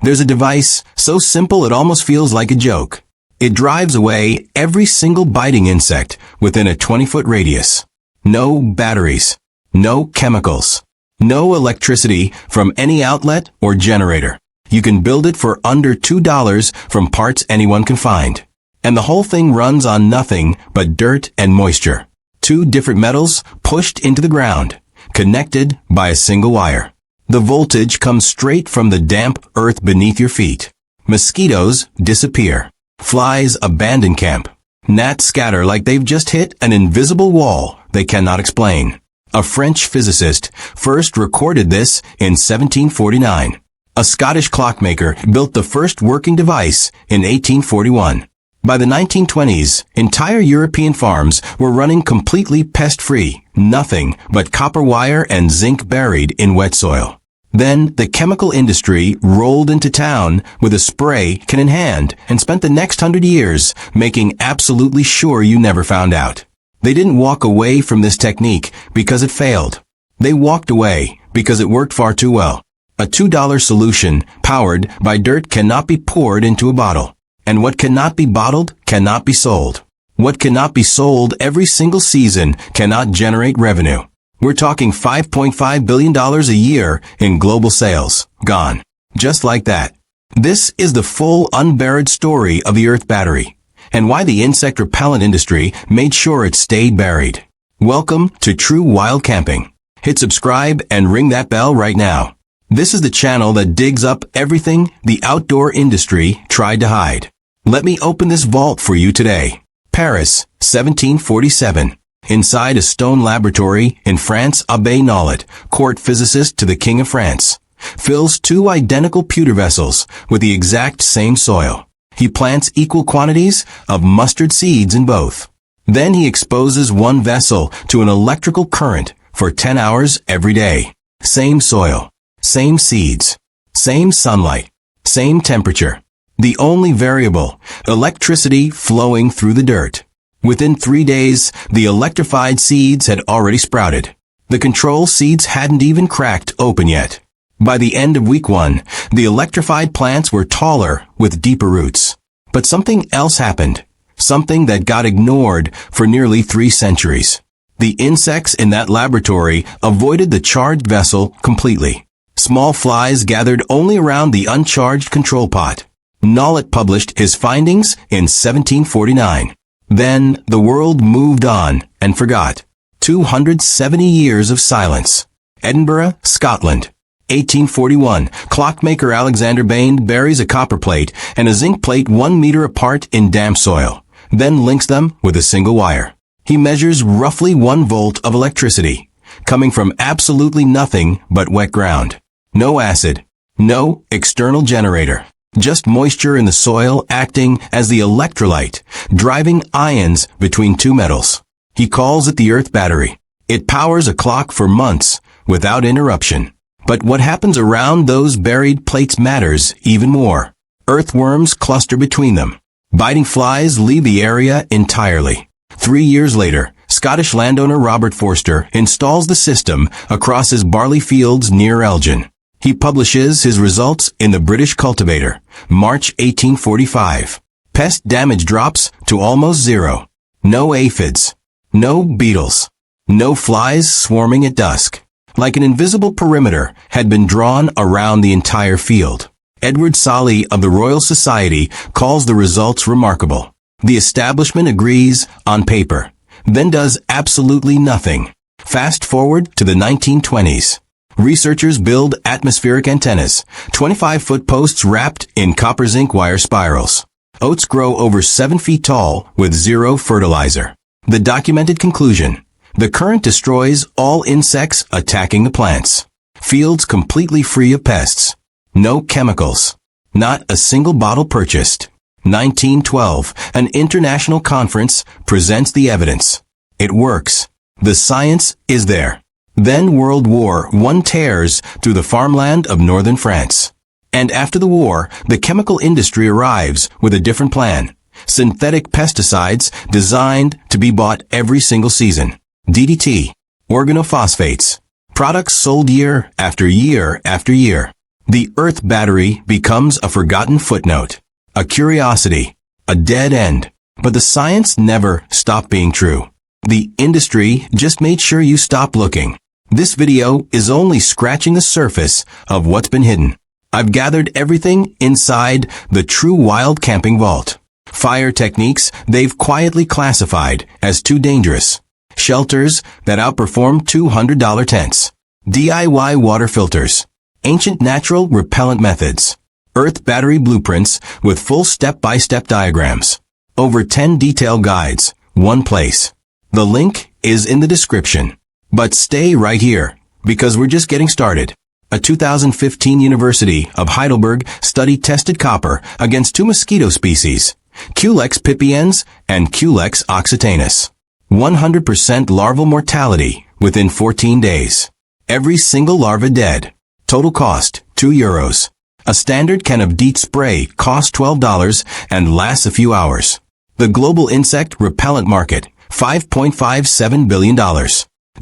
There's a device so simple it almost feels like a joke. It drives away every single biting insect within a 20-foot radius. No batteries. No chemicals. No electricity from any outlet or generator. You can build it for under $2 from parts anyone can find. And the whole thing runs on nothing but dirt and moisture. 2 different metals pushed into the ground, connected by a single wire. The voltage comes straight from the damp earth beneath your feet. Mosquitoes disappear. Flies abandon camp. Gnats scatter like they've just hit an invisible wall they cannot explain. A French physicist first recorded this in 1749. A Scottish clockmaker built the first working device in 1841. By the 1920s, entire European farms were running completely pest-free, nothing but copper wire and zinc buried in wet soil. Then the chemical industry rolled into town with a spray can in hand and spent the next 100 years making absolutely sure you never found out. They didn't walk away from this technique because it failed. They walked away because it worked far too well. A $2 solution powered by dirt cannot be poured into a bottle. And what cannot be bottled cannot be sold. What cannot be sold every single season cannot generate revenue. We're talking $5.5 billion a year in global sales. Gone. Just like that. This is the full unburied story of the Earth battery, and why the insect repellent industry made sure it stayed buried. Welcome to True Wild Camping. Hit subscribe and ring that bell right now. This is the channel that digs up everything the outdoor industry tried to hide. Let me open this vault for you today. Paris, 1747. Inside a stone laboratory in France, Abbé Nollet, court physicist to the King of France, fills 2 identical pewter vessels with the exact same soil. He plants equal quantities of mustard seeds in both. Then he exposes one vessel to an electrical current for 10 hours every day. Same soil. Same seeds. Same sunlight. Same temperature. The only variable, electricity flowing through the dirt. Within 3 days, the electrified seeds had already sprouted. The control seeds hadn't even cracked open yet. By the end of week 1, the electrified plants were taller with deeper roots. But something else happened. Something that got ignored for nearly 3 centuries. The insects in that laboratory avoided the charged vessel completely. Small flies gathered only around the uncharged control pot. Nollet published his findings in 1749. Then the world moved on and forgot. 270 years of silence. Edinburgh, Scotland. 1841, clockmaker Alexander Bain buries a copper plate and a zinc plate 1 meter apart in damp soil, then links them with a single wire. He measures roughly 1 volt of electricity, coming from absolutely nothing but wet ground. No acid. No external generator. Just moisture in the soil acting as the electrolyte, driving ions between 2 metals. He calls it the Earth battery. It powers a clock for months without interruption. But what happens around those buried plates matters even more. Earthworms cluster between them. Biting flies leave the area entirely. 3 years later, Scottish landowner Robert Forster installs the system across his barley fields near Elgin. He publishes his results in the British Cultivator, March 1845. Pest damage drops to almost 0. No aphids. No beetles. No flies swarming at dusk. Like an invisible perimeter had been drawn around the entire field. Edward Solly of the Royal Society calls the results remarkable. The establishment agrees on paper, then does absolutely nothing. Fast forward to the 1920s. Researchers build atmospheric antennas, 25-foot posts wrapped in copper zinc wire spirals. Oats grow over 7 feet tall with 0 fertilizer. The documented conclusion: the current destroys all insects attacking the plants. Fields completely free of pests. No chemicals. Not a single bottle purchased. 1912, an international conference presents the evidence. It works. The science is there. Then World War I tears through the farmland of northern France. And after the war, the chemical industry arrives with a different plan. Synthetic pesticides designed to be bought every single season. DEET, organophosphates. Products sold year after year after year. The Earth battery becomes a forgotten footnote, a curiosity, a dead end. But the science never stopped being true. The industry just made sure you stop looking. This video is only scratching the surface of what's been hidden. I've gathered everything inside the true wild camping vault. Fire techniques they've quietly classified as too dangerous. Shelters that outperform $200 tents. DIY water filters. Ancient natural repellent methods. Earth battery blueprints with full step-by-step diagrams. Over 10 detailed guides, one place. The link is in the description. But stay right here, because we're just getting started. A 2015 University of Heidelberg study tested copper against two mosquito species, Culex pipiens and Culex occitanus. 100% larval mortality within 14 days. Every single larva dead. Total cost, €2. A standard can of DEET spray costs $12 and lasts a few hours. The global insect repellent market, $5.57 billion.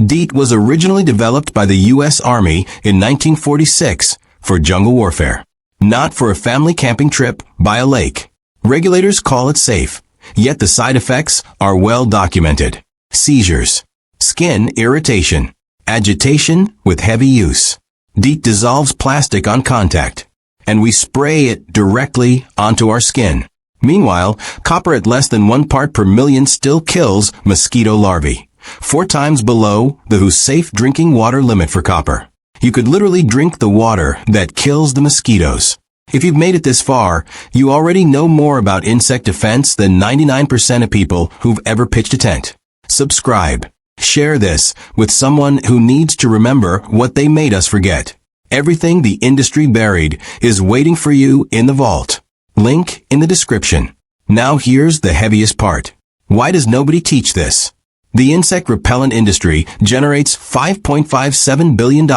DEET was originally developed by the U.S. Army in 1946 for jungle warfare, not for a family camping trip by a lake. Regulators call it safe, yet the side effects are well documented. Seizures, skin irritation, agitation with heavy use. DEET dissolves plastic on contact, and we spray it directly onto our skin. Meanwhile, copper at less than 1 part per million still kills mosquito larvae, 4 times below the WHO's safe drinking water limit for copper. You could literally drink the water that kills the mosquitoes. If you've made it this far, you already know more about insect defense than 99% of people who've ever pitched a tent. Subscribe. Share this with someone who needs to remember what they made us forget. Everything the industry buried is waiting for you in the vault. Link in the description. Now here's the heaviest part. Why does nobody teach this? The insect repellent industry generates $5.57 billion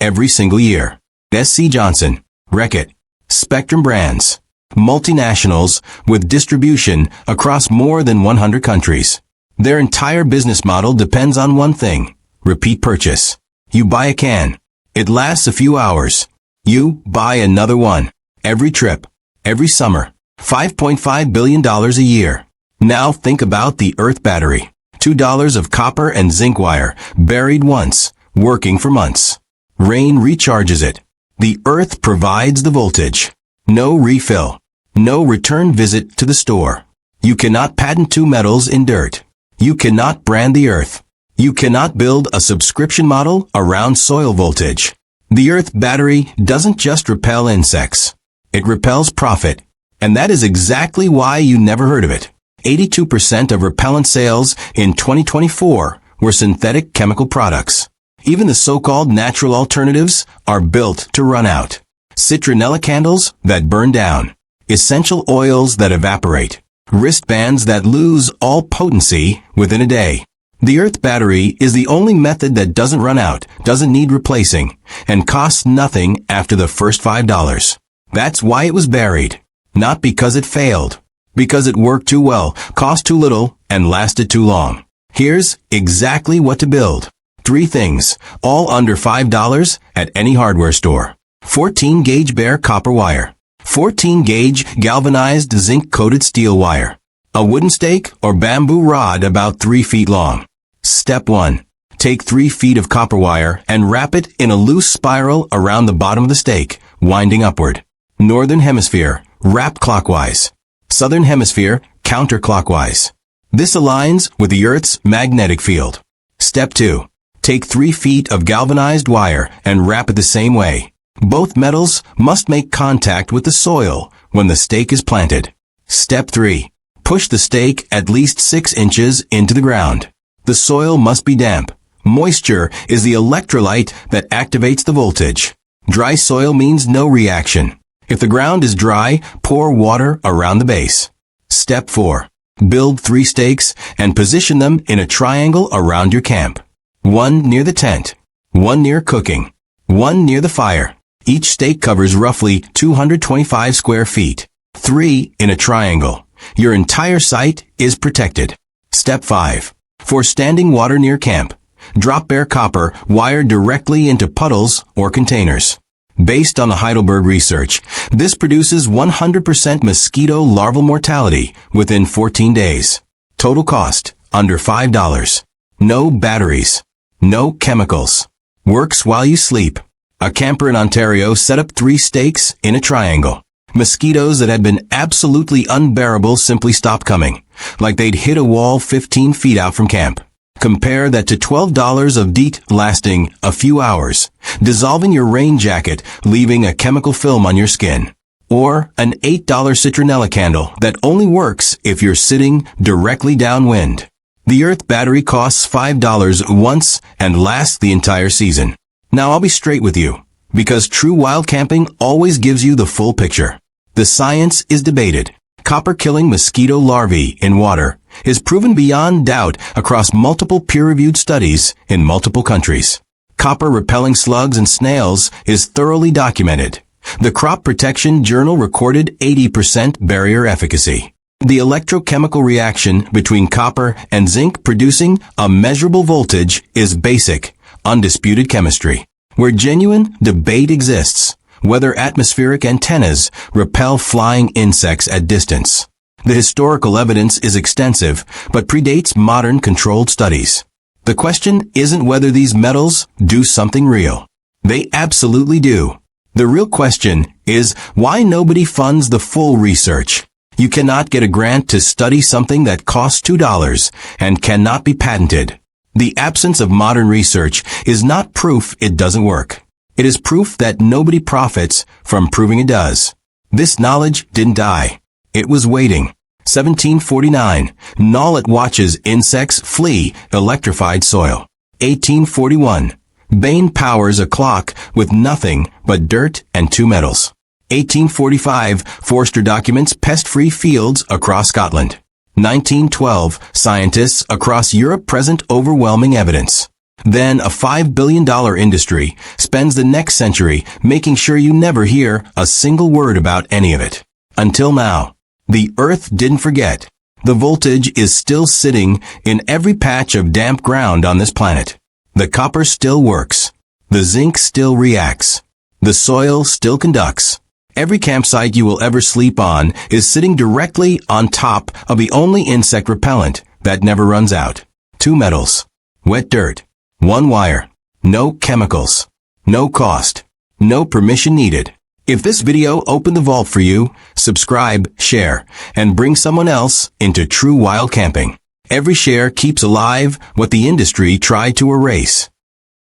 every single year. SC Johnson, Reckitt, Spectrum Brands, multinationals with distribution across more than 100 countries. Their entire business model depends on one thing: repeat purchase. You buy a can. It lasts a few hours. You buy another one. Every trip. Every summer. $5.5 billion a year. Now think about the Earth battery. $2 of copper and zinc wire, buried once, working for months. Rain recharges it. The Earth provides the voltage. No refill. No return visit to the store. You cannot patent 2 metals in dirt. You cannot brand the Earth. You cannot build a subscription model around soil voltage. The Earth battery doesn't just repel insects. It repels profit. And that is exactly why you never heard of it. 82% of repellent sales in 2024 were synthetic chemical products. Even the so-called natural alternatives are built to run out. Citronella candles that burn down. Essential oils that evaporate. Wristbands that lose all potency within a day. The Earth battery is the only method that doesn't run out, doesn't need replacing, and costs nothing after the first $5. That's why it was buried. Not because it failed. Because it worked too well, cost too little, and lasted too long. Here's exactly what to build. 3 things, all under $5 at any hardware store. 14-gauge bare copper wire. 14-gauge galvanized zinc-coated steel wire. A wooden stake or bamboo rod about 3 feet long. Step 1. Take 3 feet of copper wire and wrap it in a loose spiral around the bottom of the stake, winding upward. Northern Hemisphere, wrap clockwise. Southern Hemisphere, counterclockwise. This aligns with the Earth's magnetic field. Step 2. Take 3 feet of galvanized wire and wrap it the same way. Both metals must make contact with the soil when the stake is planted. Step 3. Push the stake at least 6 inches into the ground. The soil must be damp. Moisture is the electrolyte that activates the voltage. Dry soil means no reaction. If the ground is dry, pour water around the base. Step 4. Build 3 stakes and position them in a triangle around your camp. 1 near the tent. 1 near cooking. 1 near the fire. Each stake covers roughly 225 square feet. 3 in a triangle. Your entire site is protected. Step 5. For standing water near camp, drop bare copper wire directly into puddles or containers. Based on the Heidelberg research, this produces 100% mosquito larval mortality within 14 days. Total cost, under $5. No batteries. No chemicals. Works while you sleep. A camper in Ontario set up 3 stakes in a triangle. Mosquitoes that had been absolutely unbearable simply stopped coming, like they'd hit a wall 15 feet out from camp. Compare that to $12 of DEET lasting a few hours, dissolving your rain jacket, leaving a chemical film on your skin. Or an $8 citronella candle that only works if you're sitting directly downwind. The Earth battery costs $5 once and lasts the entire season. Now I'll be straight with you, because true wild camping always gives you the full picture. The science is debated. Copper killing mosquito larvae in water is proven beyond doubt across multiple peer-reviewed studies in multiple countries. Copper repelling slugs and snails is thoroughly documented. The Crop Protection Journal recorded 80% barrier efficacy. The electrochemical reaction between copper and zinc producing a measurable voltage is basic, undisputed chemistry, where genuine debate exists. Whether atmospheric antennas repel flying insects at distance. The historical evidence is extensive, but predates modern controlled studies. The question isn't whether these metals do something real. They absolutely do. The real question is why nobody funds the full research. You cannot get a grant to study something that costs $2 and cannot be patented. The absence of modern research is not proof it doesn't work. It is proof that nobody profits from proving it does. This knowledge didn't die. It was waiting. 1749, Knowlet watches insects flee electrified soil. 1841, Bain powers a clock with nothing but dirt and 2 metals. 1845, Forster documents pest-free fields across Scotland. 1912, scientists across Europe present overwhelming evidence. Then a $5 billion industry spends the next century making sure you never hear a single word about any of it. Until now, the Earth didn't forget. The voltage is still sitting in every patch of damp ground on this planet. The copper still works. The zinc still reacts. The soil still conducts. Every campsite you will ever sleep on is sitting directly on top of the only insect repellent that never runs out. 2 metals. Wet dirt. 1 wire. No chemicals. No cost. No permission needed. If this video opened the vault for you, subscribe, share, and bring someone else into true wild camping. Every share keeps alive what the industry tried to erase.